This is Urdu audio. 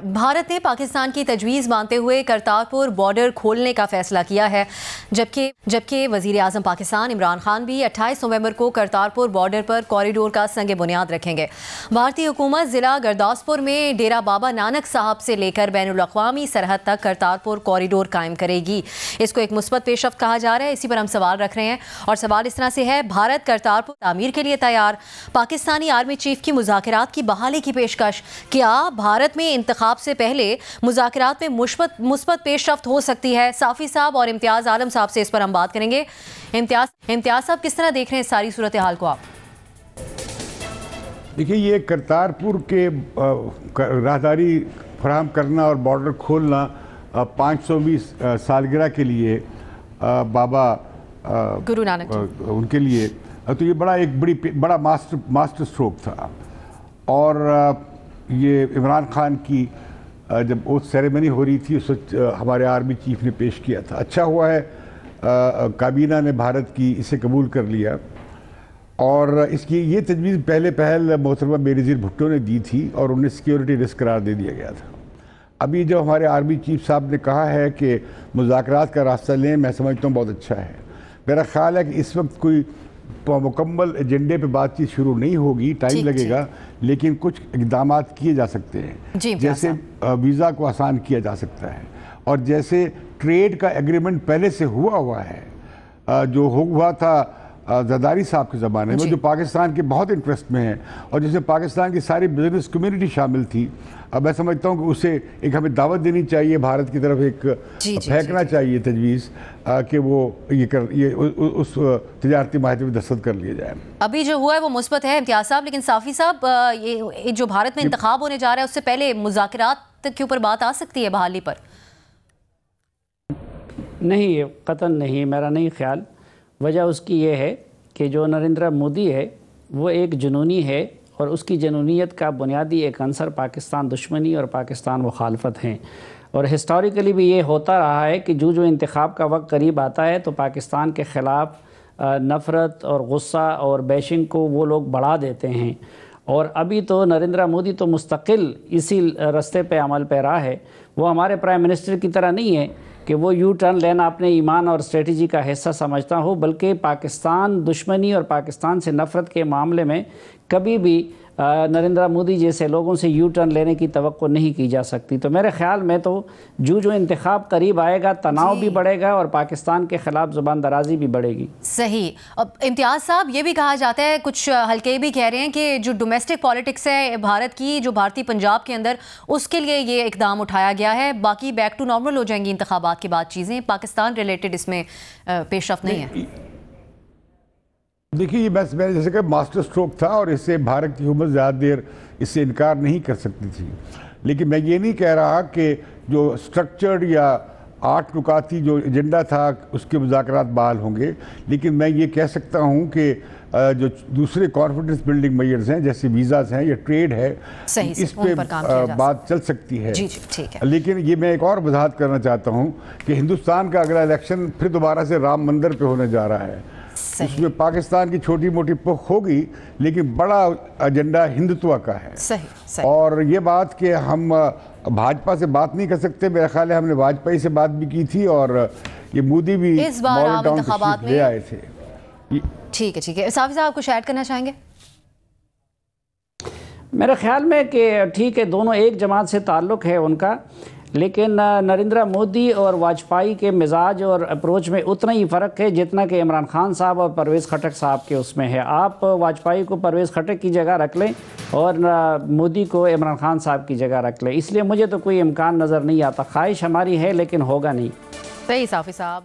بھارت نے پاکستان کی تجویز مانتے ہوئے کرتارپور بارڈر کھولنے کا فیصلہ کیا ہے، جبکہ وزیر اعظم پاکستان عمران خان بھی 28 نومبر کو کرتارپور بارڈر پر کوریڈور کا سنگ بنیاد رکھیں گے۔ بھارتی حکومت ضلع گرداسپور میں ڈیرہ بابا نانک صاحب سے لے کر بین الاقوامی سرحد تک کرتارپور کوریڈور قائم کرے گی۔ اس کو ایک مثبت پیش رفت کہا جا رہا ہے۔ اسی پر ہم سوال رکھ رہے ہیں اور سوال اس طرح سے ہے، بھارت کرتارپور تعمیر کے لیے تیار، پاکستانی آرمی چیف کی مذاکرات کی بحالی کی پیشکش، کیا بھارت میں انتخاب سے پہلے مذاکرات میں مثبت پیش رفت ہو سکتی ہے؟ صافی صاحب اور امتیاز عالم صاحب سے اس پر ہم بات کریں گے۔ امتیاز صاحب، کس طرح دیکھ رہے ہیں ساری صورتحال کو آپ؟ دیکھیے، یہ کرتارپور کے راہداری فراہم کرنا اور بارڈر کھولنا 500ویں سالگرہ کے لیے بابا گرو نانک ان کے لیے تو یہ بڑا ماسٹر اسٹروک تھا، اور یہ عمران خان کی جب اوتھ سیریمنی ہو رہی تھی اس وقت ہمارے آرمی چیف نے پیش کیا تھا۔ اچھا ہوا ہے کابینہ نے بھارت کی اسے قبول کر لیا، اور اس کی یہ تجویز پہل محترمہ بینظیر بھٹو نے دی تھی اور انہیں سیکیورٹی رسک قرار دے دیا گیا تھا۔ ابھی جو ہمارے آرمی چیف صاحب نے کہا ہے کہ مذاکرات کا راستہ لیں، میں سمجھتا ہوں بہت اچھا ہے۔ میرا خیال ہے کہ اس وقت کوئی مکمل ایجنڈے پہ بات چیت شروع نہیں ہوگی، ٹائم لگے گا، لیکن کچھ اقدامات کیے جا سکتے ہیں، جیسے ویزا کو آسان کیا جا سکتا ہے، اور جیسے ٹریڈ کا ایگریمنٹ پہلے سے ہوا ہے جو ہوا تھا زرداری صاحب کے زمانے میں، جو پاکستان کے بہت انٹرسٹ میں ہے، اور جس میں پاکستان کی ساری بزنس کمیونٹی شامل تھی۔ اب میں سمجھتا ہوں کہ اسے ایک ہمیں دعوت دینی چاہیے، بھارت کی طرف ایک پھینکنا چاہیے تجویز کہ وہ اس تجارتی معاہدے میں دستخط کر لیے جائے۔ ابھی جو ہوا ہے وہ مثبت ہے امتیاز صاحب، لیکن صافی صاحب، یہ جو بھارت میں انتخاب ہونے جا رہا ہے اس سے پہلے مذاکرات کے اوپر بات آ سکتی ہے بحالی پر؟ نہیں، قطعاً نہیں، میرا نہیں خیال۔ وجہ اس کی یہ ہے کہ جو نریندر مودی ہے وہ ایک جنونی ہے، اور اس کی جنونیت کا بنیادی ایک عنصر پاکستان دشمنی اور پاکستان مخالفت ہیں، اور ہسٹوریکلی بھی یہ ہوتا رہا ہے کہ جو انتخاب کا وقت قریب آتا ہے تو پاکستان کے خلاف نفرت اور غصہ اور بیشنگ کو وہ لوگ بڑھا دیتے ہیں۔ اور ابھی تو نریندر مودی تو مستقل اسی رستے پہ عمل پیرا ہے۔ وہ ہمارے پرائم منسٹر کی طرح نہیں ہے کہ وہ یو ٹرن لینا اپنے ایمان اور اسٹریٹجی کا حصہ سمجھتا ہو، بلکہ پاکستان دشمنی اور پاکستان سے نفرت کے معاملے میں کبھی بھی نریندر مودی جیسے لوگوں سے یو ٹرن لینے کی توقع نہیں کی جا سکتی۔ تو میرے خیال میں تو جو انتخاب قریب آئے گا، تناؤ بھی بڑھے گا اور پاکستان کے خلاف زبان درازی بھی بڑھے گی۔ صحیح۔ اب امتیاز صاحب، یہ بھی کہا جاتا ہے، کچھ حلقے بھی کہہ رہے ہیں کہ جو ڈومیسٹک پالیٹکس ہے بھارت کی، جو بھارتی پنجاب کے اندر، اس کے لیے یہ اقدام اٹھایا گیا ہے، باقی بیک ٹو نارمل ہو جائیں گی انتخابات کے بعد چیزیں، پاکستان ریلیٹڈ اس میں پیش رفت نہیں ہے۔ دیکھیے، یہ میں نے جیسے کہ ماسٹر اسٹروک تھا، اور اس سے بھارت کی حکومت زیادہ دیر اس سے انکار نہیں کر سکتی تھی، لیکن میں یہ نہیں کہہ رہا کہ جو سٹرکچرڈ یا 8 نکاتی جو ایجنڈا تھا اس کے مذاکرات بحال ہوں گے، لیکن میں یہ کہہ سکتا ہوں کہ جو دوسرے کانفیڈنس بلڈنگ میجرز ہیں جیسے ویزاز ہیں یا ٹریڈ ہے، اس پہ بات چل سکتی ہے۔ لیکن یہ میں ایک اور وضاحت کرنا چاہتا ہوں کہ ہندوستان کا اگلا الیکشن پھر دوبارہ سے رام مندر پہ ہونے جا رہا ہے۔ اس میں پاکستان کی چھوٹی موٹی پخ ہوگی، لیکن بڑا ایجنڈا ہندوتوا کا ہے۔ اور یہ بات کہ ہم بھاجپا سے بات نہیں کر سکتے، میرا خیال ہے ہم نے واجپئی سے بات بھی کی تھی، اور یہ مودی بھی ماڈل ٹاؤن تشریف لے آئے تھے۔ ٹھیک ہے۔ صافی صاحب کچھ ایڈ کرنا چاہیں گے؟ میرے خیال میں کہ ٹھیک ہے، دونوں ایک جماعت سے تعلق ہے ان کا، لیکن نریندر مودی اور واجپئی کے مزاج اور اپروچ میں اتنا ہی فرق ہے جتنا کہ عمران خان صاحب اور پرویز خٹک صاحب کے اس میں ہے۔ آپ واجپئی کو پرویز خٹک کی جگہ رکھ لیں اور مودی کو عمران خان صاحب کی جگہ رکھ لیں، اس لیے مجھے تو کوئی امکان نظر نہیں آتا۔ خواہش ہماری ہے لیکن ہوگا نہیں۔ صحیح صافی صاحب۔